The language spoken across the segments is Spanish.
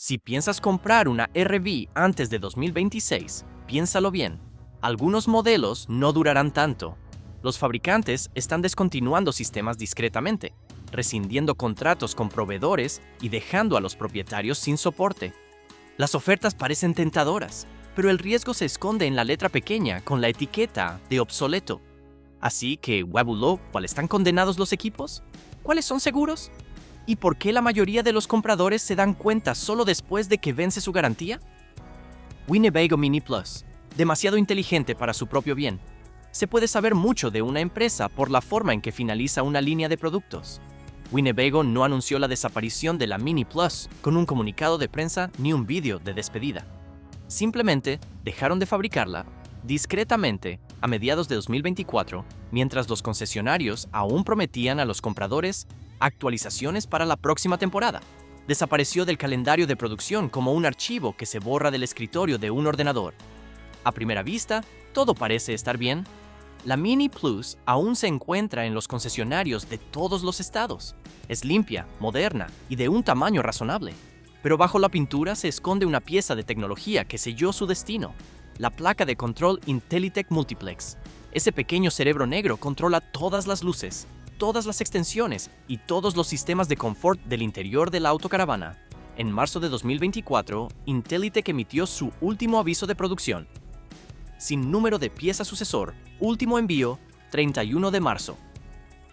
Si piensas comprar una RV antes de 2026, piénsalo bien. Algunos modelos no durarán tanto. Los fabricantes están descontinuando sistemas discretamente, rescindiendo contratos con proveedores y dejando a los propietarios sin soporte. Las ofertas parecen tentadoras, pero el riesgo se esconde en la letra pequeña con la etiqueta de obsoleto. Así que, Wabulo, ¿cuáles están condenados los equipos? ¿Cuáles son seguros? ¿Y por qué la mayoría de los compradores se dan cuenta solo después de que vence su garantía? Winnebago Mini Plus, demasiado inteligente para su propio bien. Se puede saber mucho de una empresa por la forma en que finaliza una línea de productos. Winnebago no anunció la desaparición de la Mini Plus con un comunicado de prensa ni un vídeo de despedida. Simplemente dejaron de fabricarla discretamente a mediados de 2024, mientras los concesionarios aún prometían a los compradores actualizaciones para la próxima temporada. Desapareció del calendario de producción como un archivo que se borra del escritorio de un ordenador. A primera vista, todo parece estar bien. La Mini Plus aún se encuentra en los concesionarios de todos los estados. Es limpia, moderna y de un tamaño razonable. Pero bajo la pintura se esconde una pieza de tecnología que selló su destino: la placa de control Intellitech Multiplex. Ese pequeño cerebro negro controla todas las luces, todas las extensiones y todos los sistemas de confort del interior de la autocaravana. En marzo de 2024, Intellitech emitió su último aviso de producción. Sin número de pieza sucesor, último envío, 31 de marzo.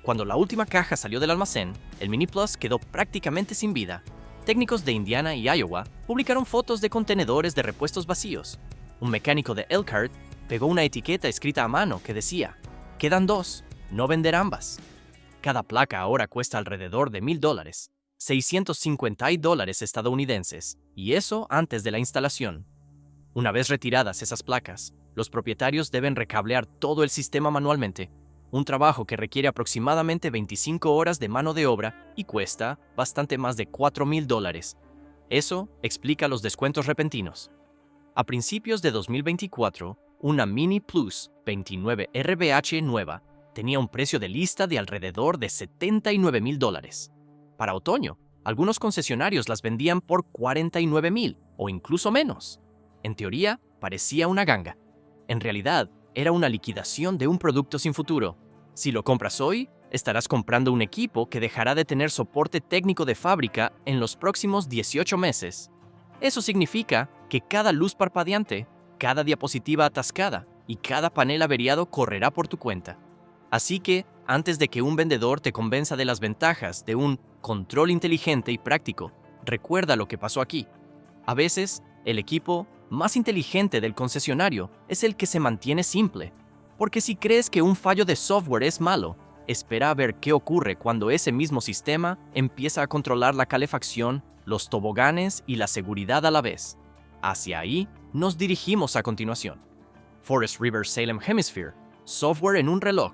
Cuando la última caja salió del almacén, el Mini Plus quedó prácticamente sin vida. Técnicos de Indiana y Iowa publicaron fotos de contenedores de repuestos vacíos. Un mecánico de Elkhart pegó una etiqueta escrita a mano que decía: "Quedan 2, no vender ambas". Cada placa ahora cuesta alrededor de $1,000, $650 estadounidenses, y eso antes de la instalación. Una vez retiradas esas placas, los propietarios deben recablear todo el sistema manualmente, un trabajo que requiere aproximadamente 25 horas de mano de obra y cuesta bastante más de $4,000. Eso explica los descuentos repentinos. A principios de 2024, una Mini Plus 29 RBH nueva tenía un precio de lista de alrededor de $79,000. Para otoño, algunos concesionarios las vendían por $49,000 o incluso menos. En teoría, parecía una ganga. En realidad, era una liquidación de un producto sin futuro. Si lo compras hoy, estarás comprando un equipo que dejará de tener soporte técnico de fábrica en los próximos 18 meses. Eso significa que cada luz parpadeante, cada diapositiva atascada y cada panel averiado correrá por tu cuenta. Así que, antes de que un vendedor te convenza de las ventajas de un control inteligente y práctico, recuerda lo que pasó aquí. A veces, el equipo más inteligente del concesionario es el que se mantiene simple. Porque si crees que un fallo de software es malo, espera a ver qué ocurre cuando ese mismo sistema empieza a controlar la calefacción, los toboganes y la seguridad a la vez. Hacia ahí nos dirigimos a continuación. Forest River Salem Hemisphere, software en un reloj.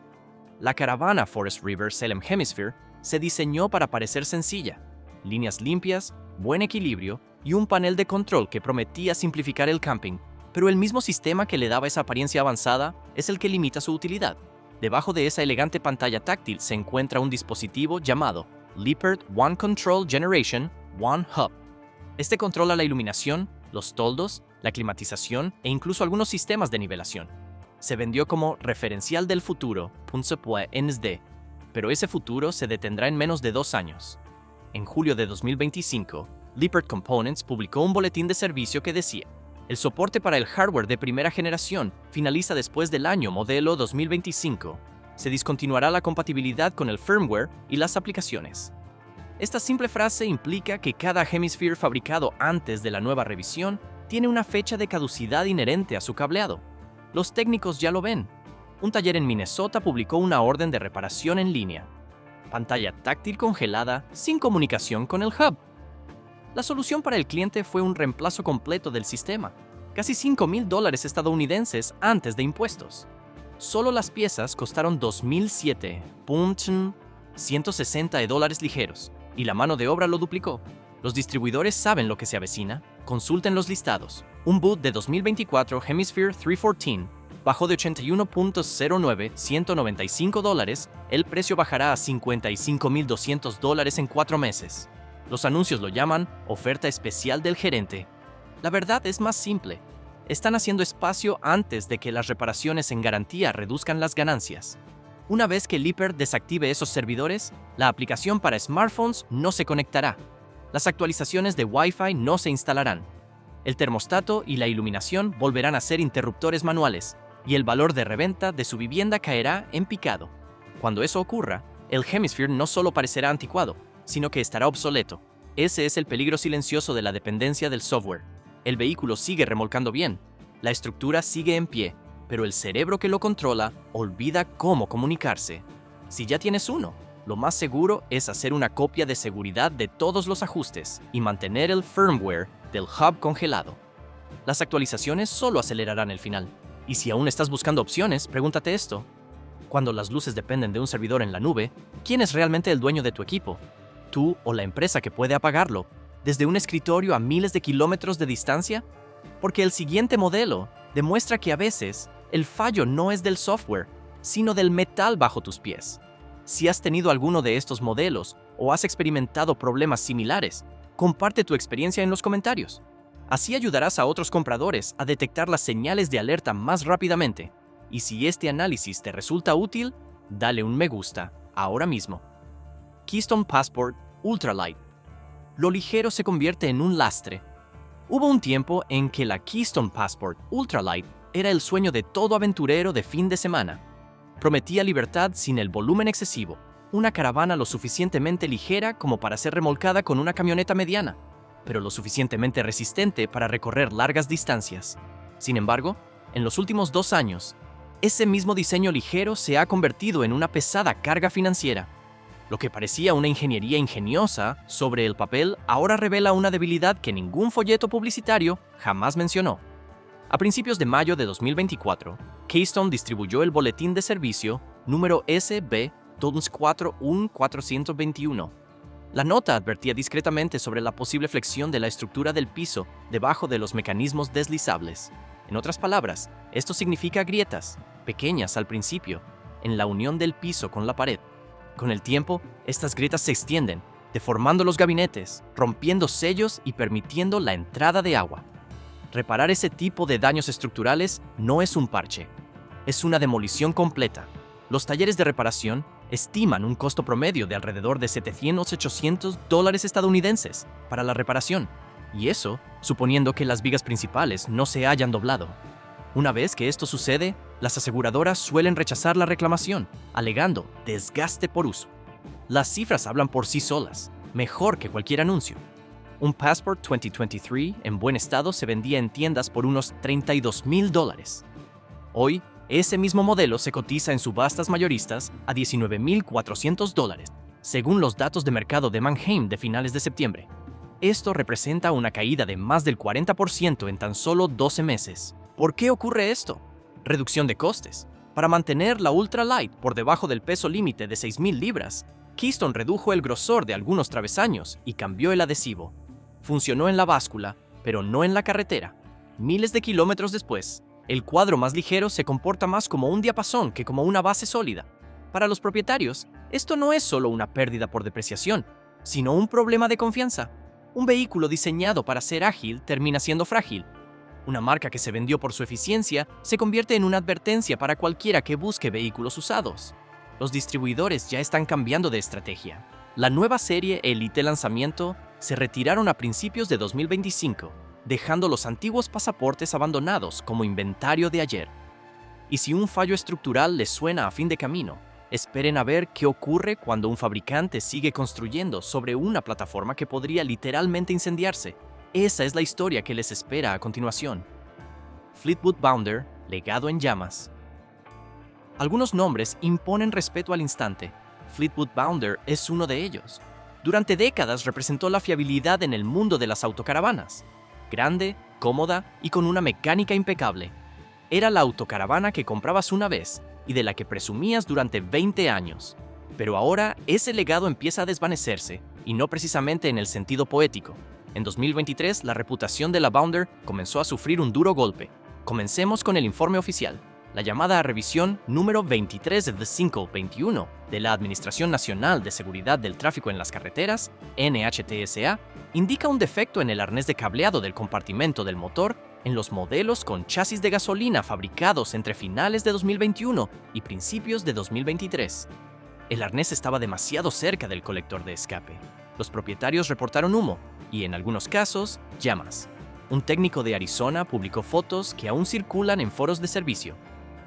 La caravana Forest River Salem Hemisphere se diseñó para parecer sencilla: líneas limpias, buen equilibrio y un panel de control que prometía simplificar el camping. Pero el mismo sistema que le daba esa apariencia avanzada es el que limita su utilidad. Debajo de esa elegante pantalla táctil se encuentra un dispositivo llamado Lippert One Control Generation One Hub. Este controla la iluminación, los toldos, la climatización e incluso algunos sistemas de nivelación. Se vendió como referencial del futuro, .NSD, pero ese futuro se detendrá en menos de 2 años. En julio de 2025, Lippert Components publicó un boletín de servicio que decía: el soporte para el hardware de primera generación finaliza después del año modelo 2025. Se discontinuará la compatibilidad con el firmware y las aplicaciones. Esta simple frase implica que cada Hemisphere fabricado antes de la nueva revisión tiene una fecha de caducidad inherente a su cableado. Los técnicos ya lo ven. Un taller en Minnesota publicó una orden de reparación en línea. Pantalla táctil congelada sin comunicación con el hub. La solución para el cliente fue un reemplazo completo del sistema, casi $5,000 estadounidenses antes de impuestos. Solo las piezas costaron $2,007.160 ligeros, y la mano de obra lo duplicó. Los distribuidores saben lo que se avecina. Consulten los listados. Un boot de 2024 Hemisphere 314 bajó de $81.09 $195, el precio bajará a $55,200 en 4 meses. Los anuncios lo llaman oferta especial del gerente. La verdad es más simple. Están haciendo espacio antes de que las reparaciones en garantía reduzcan las ganancias. Una vez que Lippert desactive esos servidores, la aplicación para smartphones no se conectará. Las actualizaciones de Wi-Fi no se instalarán. El termostato y la iluminación volverán a ser interruptores manuales, y el valor de reventa de su vivienda caerá en picado. Cuando eso ocurra, el Hemisphere no solo parecerá anticuado, sino que estará obsoleto. Ese es el peligro silencioso de la dependencia del software. El vehículo sigue remolcando bien, la estructura sigue en pie, pero el cerebro que lo controla olvida cómo comunicarse. Si ya tienes uno, lo más seguro es hacer una copia de seguridad de todos los ajustes y mantener el firmware del hub congelado. Las actualizaciones solo acelerarán el final. Y si aún estás buscando opciones, pregúntate esto. Cuando las luces dependen de un servidor en la nube, ¿quién es realmente el dueño de tu equipo? ¿Tú o la empresa que puede apagarlo desde un escritorio a miles de kilómetros de distancia? Porque el siguiente modelo demuestra que a veces el fallo no es del software, sino del metal bajo tus pies. Si has tenido alguno de estos modelos o has experimentado problemas similares, comparte tu experiencia en los comentarios. Así ayudarás a otros compradores a detectar las señales de alerta más rápidamente. Y si este análisis te resulta útil, dale un me gusta ahora mismo. Keystone Passport Ultralight. Lo ligero se convierte en un lastre. Hubo un tiempo en que la Keystone Passport Ultralight era el sueño de todo aventurero de fin de semana. Prometía libertad sin el volumen excesivo, una caravana lo suficientemente ligera como para ser remolcada con una camioneta mediana, pero lo suficientemente resistente para recorrer largas distancias. Sin embargo, en los últimos 2 años, ese mismo diseño ligero se ha convertido en una pesada carga financiera. Lo que parecía una ingeniería ingeniosa sobre el papel ahora revela una debilidad que ningún folleto publicitario jamás mencionó. A principios de mayo de 2024, Keystone distribuyó el boletín de servicio número SB-241-421. La nota advertía discretamente sobre la posible flexión de la estructura del piso debajo de los mecanismos deslizables. En otras palabras, esto significa grietas, pequeñas al principio, en la unión del piso con la pared. Con el tiempo, estas grietas se extienden, deformando los gabinetes, rompiendo sellos y permitiendo la entrada de agua. Reparar ese tipo de daños estructurales no es un parche, es una demolición completa. Los talleres de reparación estiman un costo promedio de alrededor de $700-800 estadounidenses para la reparación, y eso suponiendo que las vigas principales no se hayan doblado. Una vez que esto sucede, las aseguradoras suelen rechazar la reclamación, alegando desgaste por uso. Las cifras hablan por sí solas, mejor que cualquier anuncio. Un Passport 2023 en buen estado se vendía en tiendas por unos $32,000. Hoy, ese mismo modelo se cotiza en subastas mayoristas a $19,400, según los datos de mercado de Manheim de finales de septiembre. Esto representa una caída de más del 40% en tan solo 12 meses. ¿Por qué ocurre esto? Reducción de costes. Para mantener la Ultralight por debajo del peso límite de 6,000 libras, Keystone redujo el grosor de algunos travesaños y cambió el adhesivo. Funcionó en la báscula, pero no en la carretera. Miles de kilómetros después, el cuadro más ligero se comporta más como un diapasón que como una base sólida. Para los propietarios, esto no es solo una pérdida por depreciación, sino un problema de confianza. Un vehículo diseñado para ser ágil termina siendo frágil. Una marca que se vendió por su eficiencia se convierte en una advertencia para cualquiera que busque vehículos usados. Los distribuidores ya están cambiando de estrategia. La nueva serie Elite lanzamiento se retiraron a principios de 2025, dejando los antiguos pasaportes abandonados como inventario de ayer. Y si un fallo estructural les suena a fin de camino, esperen a ver qué ocurre cuando un fabricante sigue construyendo sobre una plataforma que podría literalmente incendiarse. Esa es la historia que les espera a continuación. Fleetwood Bounder, legado en llamas. Algunos nombres imponen respeto al instante. Fleetwood Bounder es uno de ellos. Durante décadas representó la fiabilidad en el mundo de las autocaravanas. Grande, cómoda y con una mecánica impecable. Era la autocaravana que comprabas una vez y de la que presumías durante 20 años. Pero ahora ese legado empieza a desvanecerse, y no precisamente en el sentido poético. En 2023, la reputación de la Bounder comenzó a sufrir un duro golpe. Comencemos con el informe oficial. La llamada revisión número 23 de 521 de la Administración Nacional de Seguridad del Tráfico en las Carreteras, NHTSA, indica un defecto en el arnés de cableado del compartimento del motor en los modelos con chasis de gasolina fabricados entre finales de 2021 y principios de 2023. El arnés estaba demasiado cerca del colector de escape. Los propietarios reportaron humo y, en algunos casos, llamas. Un técnico de Arizona publicó fotos que aún circulan en foros de servicio.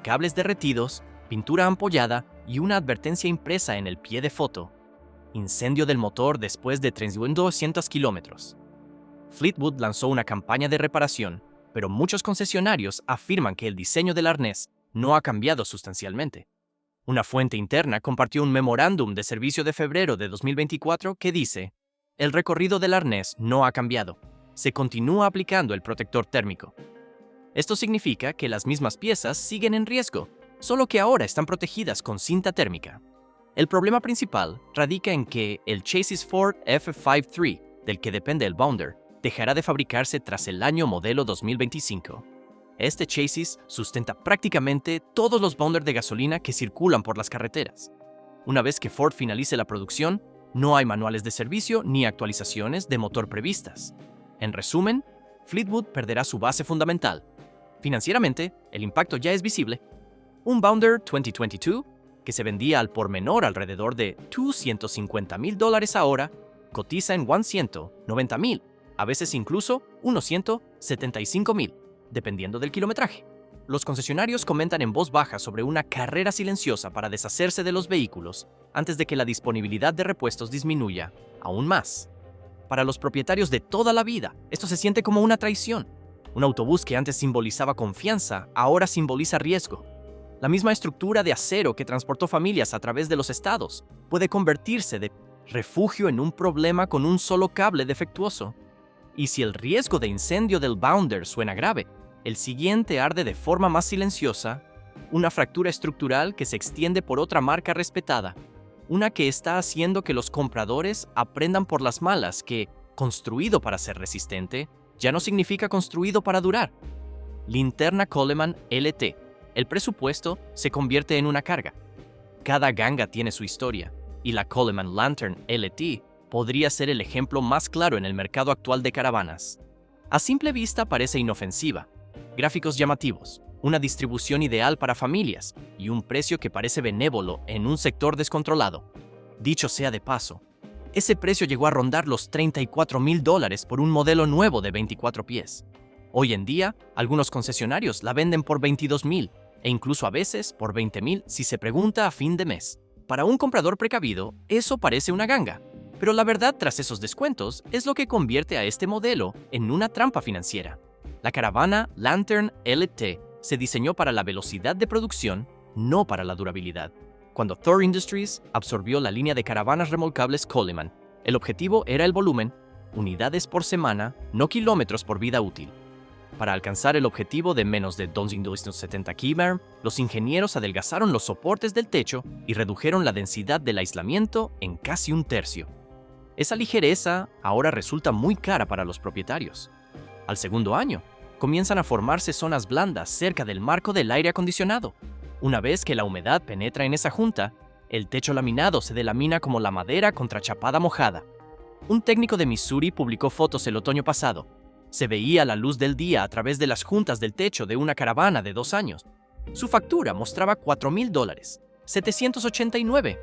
Cables derretidos, pintura ampollada y una advertencia impresa en el pie de foto. Incendio del motor después de 3.200 kilómetros. Fleetwood lanzó una campaña de reparación, pero muchos concesionarios afirman que el diseño del arnés no ha cambiado sustancialmente. Una fuente interna compartió un memorándum de servicio de febrero de 2024 que dice: el recorrido del arnés no ha cambiado. Se continúa aplicando el protector térmico. Esto significa que las mismas piezas siguen en riesgo, solo que ahora están protegidas con cinta térmica. El problema principal radica en que el chasis Ford F53, del que depende el Bounder, dejará de fabricarse tras el año modelo 2025. Este chasis sustenta prácticamente todos los Bounder de gasolina que circulan por las carreteras. Una vez que Ford finalice la producción, no hay manuales de servicio ni actualizaciones de motor previstas. En resumen, Fleetwood perderá su base fundamental. Financieramente, el impacto ya es visible. Un Bounder 2022, que se vendía al por menor alrededor de $250,000 ahora, cotiza en $190,000, a veces incluso unos $175,000, dependiendo del kilometraje. Los concesionarios comentan en voz baja sobre una carrera silenciosa para deshacerse de los vehículos antes de que la disponibilidad de repuestos disminuya aún más. Para los propietarios de toda la vida, esto se siente como una traición. Un autobús que antes simbolizaba confianza, ahora simboliza riesgo. La misma estructura de acero que transportó familias a través de los estados puede convertirse de refugio en un problema con un solo cable defectuoso. Y si el riesgo de incendio del Bounder suena grave, el siguiente arde de forma más silenciosa: una fractura estructural que se extiende por otra marca respetada, una que está haciendo que los compradores aprendan por las malas que, construido para ser resistente, ya no significa construido para durar. Linterna Coleman LT. El presupuesto se convierte en una carga. Cada ganga tiene su historia, y la Coleman Lantern LT podría ser el ejemplo más claro en el mercado actual de caravanas. A simple vista parece inofensiva. Gráficos llamativos, una distribución ideal para familias y un precio que parece benévolo en un sector descontrolado. Dicho sea de paso, ese precio llegó a rondar los $34,000 por un modelo nuevo de 24 pies. Hoy en día, algunos concesionarios la venden por $22,000 e incluso a veces por $20,000 si se pregunta a fin de mes. Para un comprador precavido, eso parece una ganga, pero la verdad tras esos descuentos es lo que convierte a este modelo en una trampa financiera. La caravana Lantern LT se diseñó para la velocidad de producción, no para la durabilidad. Cuando Thor Industries absorbió la línea de caravanas remolcables Coleman, el objetivo era el volumen, unidades por semana, no kilómetros por vida útil. Para alcanzar el objetivo de menos de 270 km, los ingenieros adelgazaron los soportes del techo y redujeron la densidad del aislamiento en casi un tercio. Esa ligereza ahora resulta muy cara para los propietarios. Al segundo año, comienzan a formarse zonas blandas cerca del marco del aire acondicionado. Una vez que la humedad penetra en esa junta, el techo laminado se delamina como la madera contrachapada mojada. Un técnico de Missouri publicó fotos el otoño pasado. Se veía la luz del día a través de las juntas del techo de una caravana de 2 años. Su factura mostraba $4,000, $789.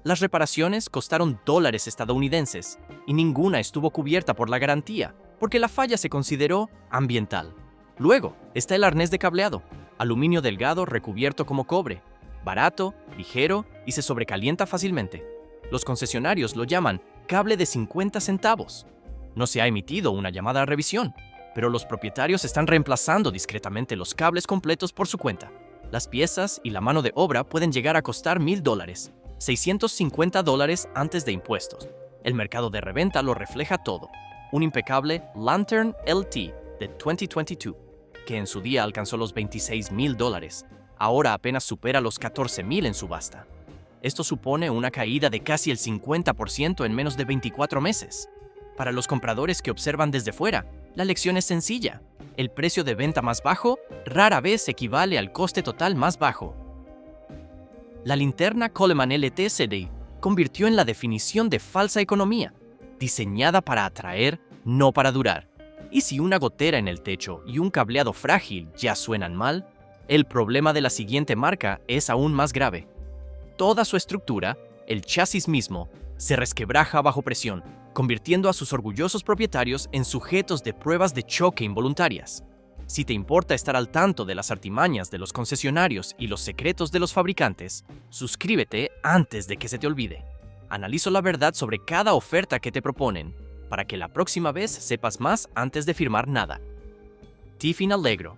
Las reparaciones costaron dólares estadounidenses y ninguna estuvo cubierta por la garantía, porque la falla se consideró ambiental. Luego está el arnés de cableado, aluminio delgado recubierto como cobre, barato, ligero y se sobrecalienta fácilmente. Los concesionarios lo llaman cable de 50 centavos. No se ha emitido una llamada a revisión, pero los propietarios están reemplazando discretamente los cables completos por su cuenta. Las piezas y la mano de obra pueden llegar a costar $1,000, $650 antes de impuestos. El mercado de reventa lo refleja todo. Un impecable Lantern LT de 2022, que en su día alcanzó los $26,000, ahora apenas supera los $14,000 en subasta. Esto supone una caída de casi el 50% en menos de 24 meses. Para los compradores que observan desde fuera, la lección es sencilla. El precio de venta más bajo rara vez equivale al coste total más bajo. La linterna Coleman LTCD convirtió en la definición de falsa economía, diseñada para atraer, no para durar. Y si una gotera en el techo y un cableado frágil ya suenan mal, el problema de la siguiente marca es aún más grave. Toda su estructura, el chasis mismo, se resquebraja bajo presión, convirtiendo a sus orgullosos propietarios en sujetos de pruebas de choque involuntarias. Si te importa estar al tanto de las artimañas de los concesionarios y los secretos de los fabricantes, suscríbete antes de que se te olvide. Analizo la verdad sobre cada oferta que te proponen, para que la próxima vez sepas más antes de firmar nada. Tiffin Allegro.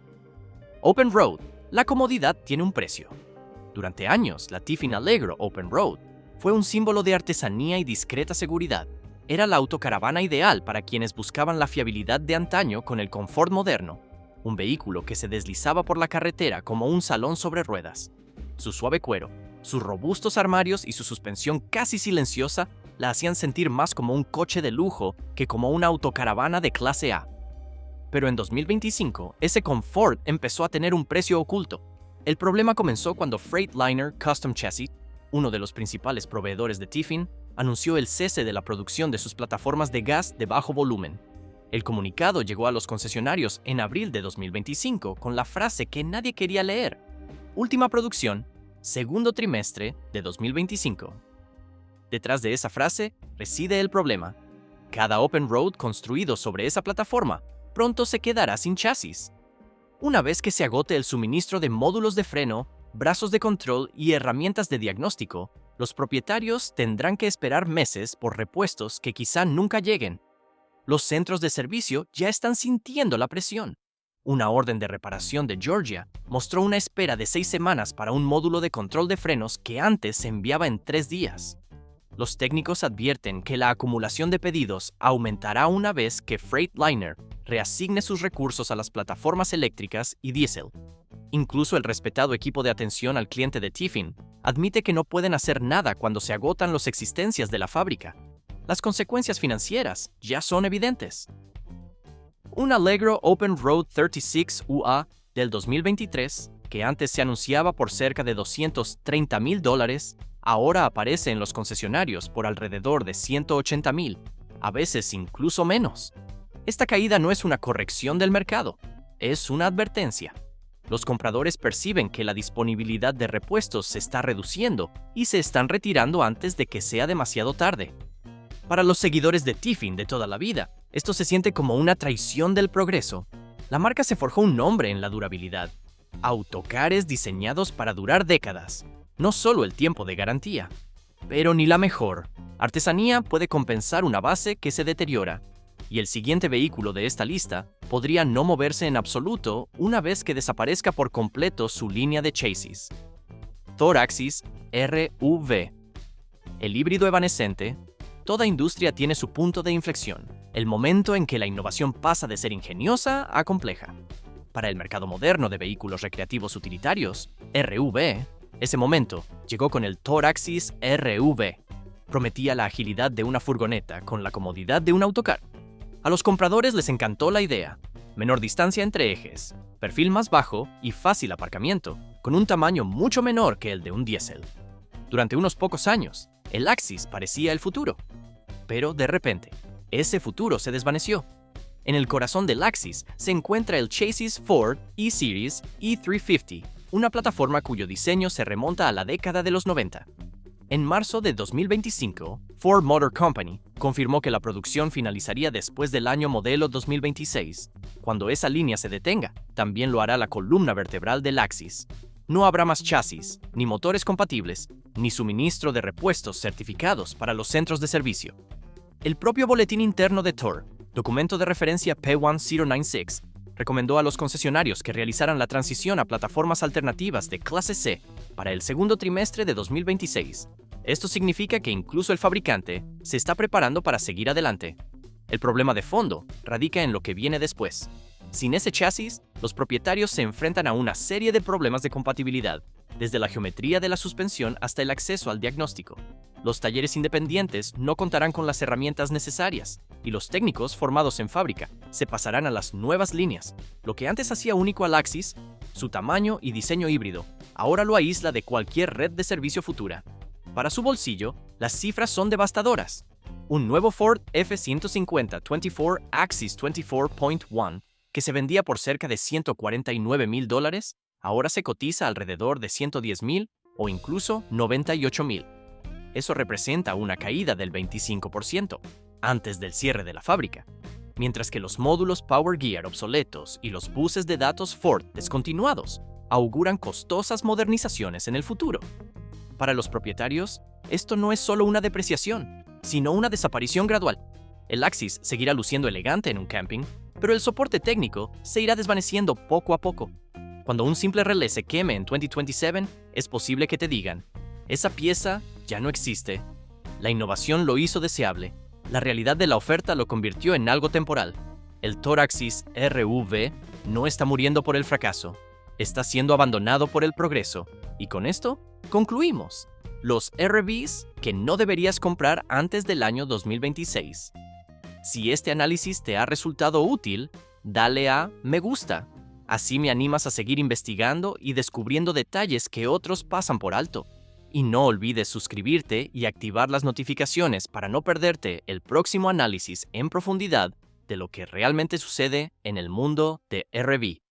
Open Road. La comodidad tiene un precio. Durante años, la Tiffin Allegro Open Road fue un símbolo de artesanía y discreta seguridad. Era la autocaravana ideal para quienes buscaban la fiabilidad de antaño con el confort moderno. Un vehículo que se deslizaba por la carretera como un salón sobre ruedas. Su suave cuero, sus robustos armarios y su suspensión casi silenciosa la hacían sentir más como un coche de lujo que como una autocaravana de clase A. Pero en 2025, ese confort empezó a tener un precio oculto. El problema comenzó cuando Freightliner Custom Chassis, uno de los principales proveedores de Tiffin, anunció el cese de la producción de sus plataformas de gas de bajo volumen. El comunicado llegó a los concesionarios en abril de 2025 con la frase que nadie quería leer: última producción, segundo trimestre de 2025. Detrás de esa frase reside el problema. Cada Open Road construido sobre esa plataforma pronto se quedará sin chasis. Una vez que se agote el suministro de módulos de freno, brazos de control y herramientas de diagnóstico, los propietarios tendrán que esperar meses por repuestos que quizá nunca lleguen. Los centros de servicio ya están sintiendo la presión. Una orden de reparación de Georgia mostró una espera de 6 semanas para un módulo de control de frenos que antes se enviaba en 3 días. Los técnicos advierten que la acumulación de pedidos aumentará una vez que Freightliner reasigne sus recursos a las plataformas eléctricas y diésel. Incluso el respetado equipo de atención al cliente de Tiffin admite que no pueden hacer nada cuando se agotan las existencias de la fábrica. Las consecuencias financieras ya son evidentes. Un Allegro Open Road 36 UA del 2023, que antes se anunciaba por cerca de $230,000, ahora aparece en los concesionarios por alrededor de $180,000, a veces incluso menos. Esta caída no es una corrección del mercado, es una advertencia. Los compradores perciben que la disponibilidad de repuestos se está reduciendo y se están retirando antes de que sea demasiado tarde. Para los seguidores de Tiffin de toda la vida, esto se siente como una traición del progreso. La marca se forjó un nombre en la durabilidad. Autocares diseñados para durar décadas, no solo el tiempo de garantía. Pero ni la mejor artesanía puede compensar una base que se deteriora, y el siguiente vehículo de esta lista podría no moverse en absoluto una vez que desaparezca por completo su línea de chasis. Thoraxis RUV. El híbrido evanescente. Toda industria tiene su punto de inflexión, el momento en que la innovación pasa de ser ingeniosa a compleja. Para el mercado moderno de vehículos recreativos utilitarios, RUV, ese momento llegó con el Thoraxis RUV. Prometía la agilidad de una furgoneta con la comodidad de un autocar. A los compradores les encantó la idea: menor distancia entre ejes, perfil más bajo y fácil aparcamiento, con un tamaño mucho menor que el de un diésel. Durante unos pocos años, el Axis parecía el futuro. Pero de repente, ese futuro se desvaneció. En el corazón del Axis se encuentra el chasis Ford E-Series E350, una plataforma cuyo diseño se remonta a la década de los 90. En marzo de 2025, Ford Motor Company confirmó que la producción finalizaría después del año modelo 2026. Cuando esa línea se detenga, también lo hará la columna vertebral del Axis. No habrá más chasis, ni motores compatibles, ni suministro de repuestos certificados para los centros de servicio. El propio boletín interno de TOR, documento de referencia P1096, recomendó a los concesionarios que realizaran la transición a plataformas alternativas de clase C para el segundo trimestre de 2026. Esto significa que incluso el fabricante se está preparando para seguir adelante. El problema de fondo radica en lo que viene después. Sin ese chasis, los propietarios se enfrentan a una serie de problemas de compatibilidad. desde la geometría de la suspensión hasta el acceso al diagnóstico. Los talleres independientes no contarán con las herramientas necesarias, y los técnicos formados en fábrica se pasarán a las nuevas líneas. Lo que antes hacía único al Axis, su tamaño y diseño híbrido, ahora lo aísla de cualquier red de servicio futura. Para su bolsillo, las cifras son devastadoras. Un nuevo Ford F-150 24 Axis 24.1, que se vendía por cerca de $149,000, ahora se cotiza alrededor de $110,000 o incluso $98,000. Eso representa una caída del 25% antes del cierre de la fábrica, mientras que los módulos Power Gear obsoletos y los buses de datos Ford descontinuados auguran costosas modernizaciones en el futuro. Para los propietarios, esto no es solo una depreciación, sino una desaparición gradual. El Axis seguirá luciendo elegante en un camping, pero el soporte técnico se irá desvaneciendo poco a poco. Cuando un simple relé se queme en 2027, es posible que te digan: esa pieza ya no existe. La innovación lo hizo deseable. La realidad de la oferta lo convirtió en algo temporal. El Toraxis RV no está muriendo por el fracaso. Está siendo abandonado por el progreso. Y con esto, concluimos. Los RVs que no deberías comprar antes del año 2026. Si este análisis te ha resultado útil, dale a me gusta. Así me animas a seguir investigando y descubriendo detalles que otros pasan por alto. Y no olvides suscribirte y activar las notificaciones para no perderte el próximo análisis en profundidad de lo que realmente sucede en el mundo de RV.